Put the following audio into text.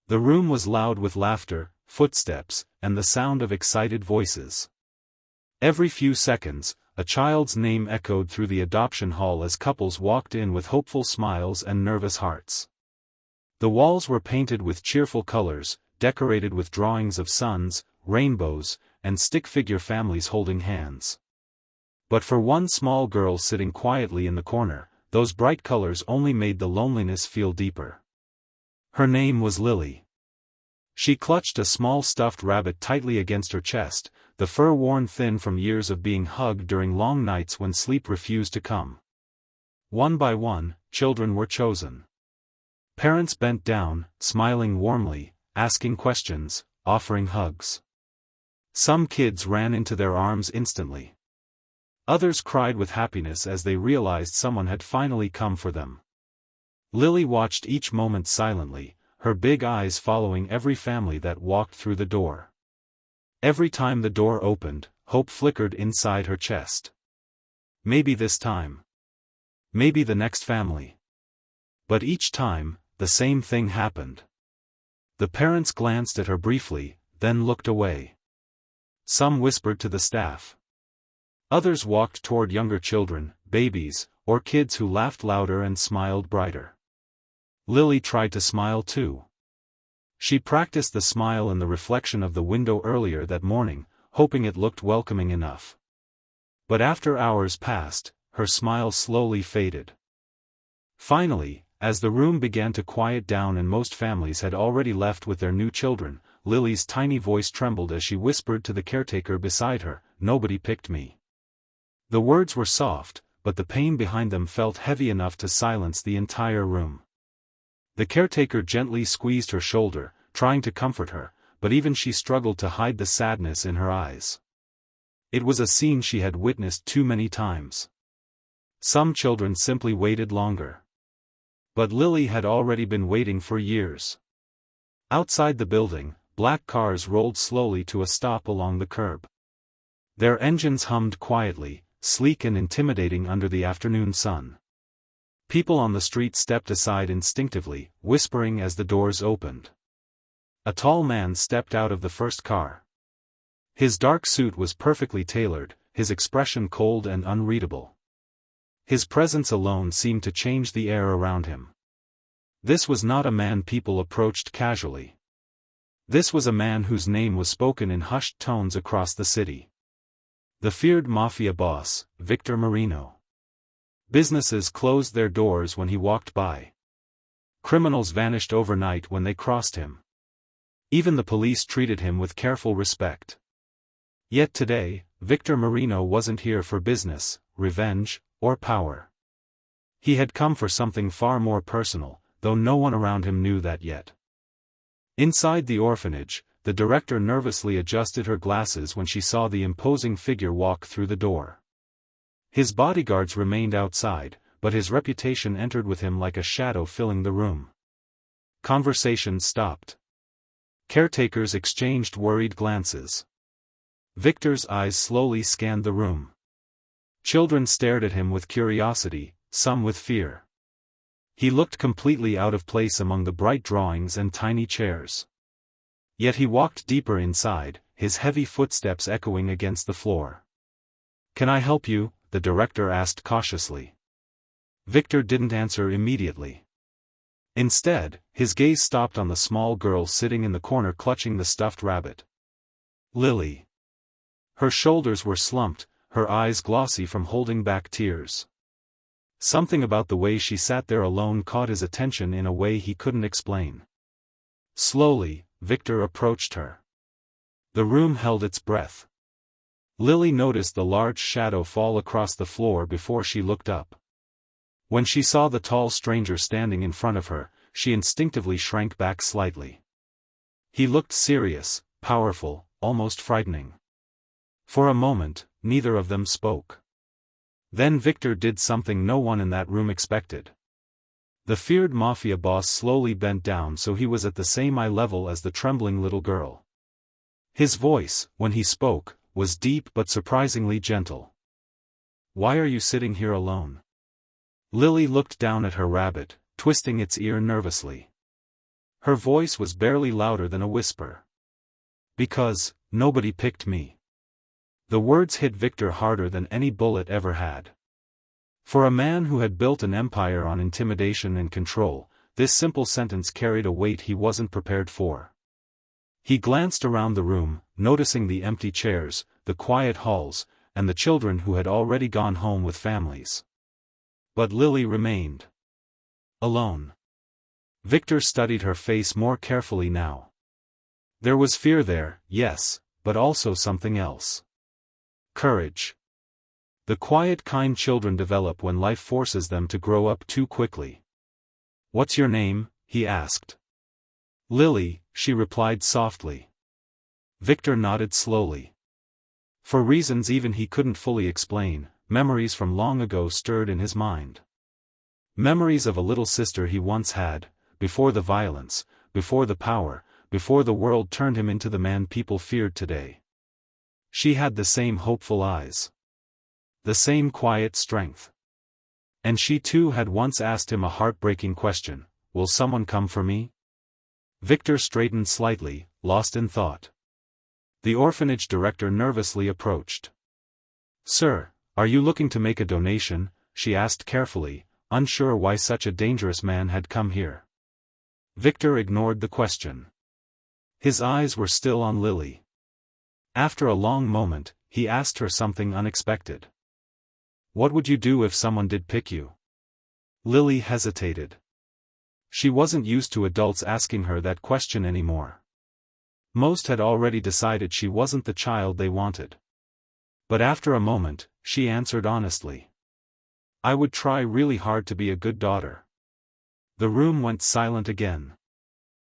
The room was loud with laughter, footsteps, and the sound of excited voices. Every few seconds, a child's name echoed through the adoption hall as couples walked in with hopeful smiles and nervous hearts. The walls were painted with cheerful colors, decorated with drawings of suns, rainbows, and stick-figure families holding hands. But for one small girl sitting quietly in the corner, those bright colors only made the loneliness feel deeper. Her name was Lily. She clutched a small stuffed rabbit tightly against her chest, the fur worn thin from years of being hugged during long nights when sleep refused to come. One by one, children were chosen. Parents bent down, smiling warmly, asking questions, offering hugs. Some kids ran into their arms instantly. Others cried with happiness as they realized someone had finally come for them. Lily watched each moment silently, her big eyes following every family that walked through the door. Every time the door opened, hope flickered inside her chest. Maybe this time. Maybe the next family. But each time, the same thing happened. The parents glanced at her briefly, then looked away. Some whispered to the staff. Others walked toward younger children, babies, or kids who laughed louder and smiled brighter. Lily tried to smile too. She practiced the smile in the reflection of the window earlier that morning, hoping it looked welcoming enough. But after hours passed, her smile slowly faded. Finally, as the room began to quiet down and most families had already left with their new children, Lily's tiny voice trembled as she whispered to the caretaker beside her, "Nobody picked me." The words were soft, but the pain behind them felt heavy enough to silence the entire room. The caretaker gently squeezed her shoulder, trying to comfort her, but even she struggled to hide the sadness in her eyes. It was a scene she had witnessed too many times. Some children simply waited longer. But Lily had already been waiting for years. Outside the building, black cars rolled slowly to a stop along the curb. Their engines hummed quietly, sleek and intimidating under the afternoon sun. People on the street stepped aside instinctively, whispering as the doors opened. A tall man stepped out of the first car. His dark suit was perfectly tailored, his expression cold and unreadable. His presence alone seemed to change the air around him. This was not a man people approached casually. This was a man whose name was spoken in hushed tones across the city. The feared Mafia boss, Victor Marino. Businesses closed their doors when he walked by. Criminals vanished overnight when they crossed him. Even the police treated him with careful respect. Yet today, Victor Marino wasn't here for business, revenge, or power. He had come for something far more personal, though no one around him knew that yet. Inside the orphanage, the director nervously adjusted her glasses when she saw the imposing figure walk through the door. His bodyguards remained outside, but his reputation entered with him like a shadow filling the room. Conversations stopped. Caretakers exchanged worried glances. Victor's eyes slowly scanned the room. Children stared at him with curiosity, some with fear. He looked completely out of place among the bright drawings and tiny chairs. Yet he walked deeper inside, his heavy footsteps echoing against the floor. "Can I help you?" the director asked cautiously. Victor didn't answer immediately. Instead, his gaze stopped on the small girl sitting in the corner clutching the stuffed rabbit. Lily. Her shoulders were slumped, her eyes glossy from holding back tears. Something about the way she sat there alone caught his attention in a way he couldn't explain. Slowly, Victor approached her. The room held its breath. Lily noticed the large shadow fall across the floor before she looked up. When she saw the tall stranger standing in front of her, she instinctively shrank back slightly. He looked serious, powerful, almost frightening. For a moment, neither of them spoke. Then Victor did something no one in that room expected. The feared Mafia boss slowly bent down so he was at the same eye level as the trembling little girl. His voice, when he spoke, was deep but surprisingly gentle. "Why are you sitting here alone?" Lily looked down at her rabbit, twisting its ear nervously. Her voice was barely louder than a whisper. Because, nobody picked me. The words hit Victor harder than any bullet ever had. For a man who had built an empire on intimidation and control, this simple sentence carried a weight he wasn't prepared for. He glanced around the room, noticing the empty chairs, the quiet halls, and the children who had already gone home with families. But Lily remained. Alone. Victor studied her face more carefully now. There was fear there, yes, but also something else. Courage. The quiet, kind children develop when life forces them to grow up too quickly. "What's your name?" he asked. "Lily," she replied softly. Victor nodded slowly. For reasons even he couldn't fully explain, memories from long ago stirred in his mind. Memories of a little sister he once had, before the violence, before the power, before the world turned him into the man people feared today. She had the same hopeful eyes. The same quiet strength. And she too had once asked him a heartbreaking question, "Will someone come for me?" Victor straightened slightly, lost in thought. The orphanage director nervously approached. "Sir, are you looking to make a donation?" she asked carefully, unsure why such a dangerous man had come here. Victor ignored the question. His eyes were still on Lily. After a long moment, he asked her something unexpected. "What would you do if someone did pick you?" Lily hesitated. She wasn't used to adults asking her that question anymore. Most had already decided she wasn't the child they wanted. But after a moment, she answered honestly. "I would try really hard to be a good daughter." The room went silent again.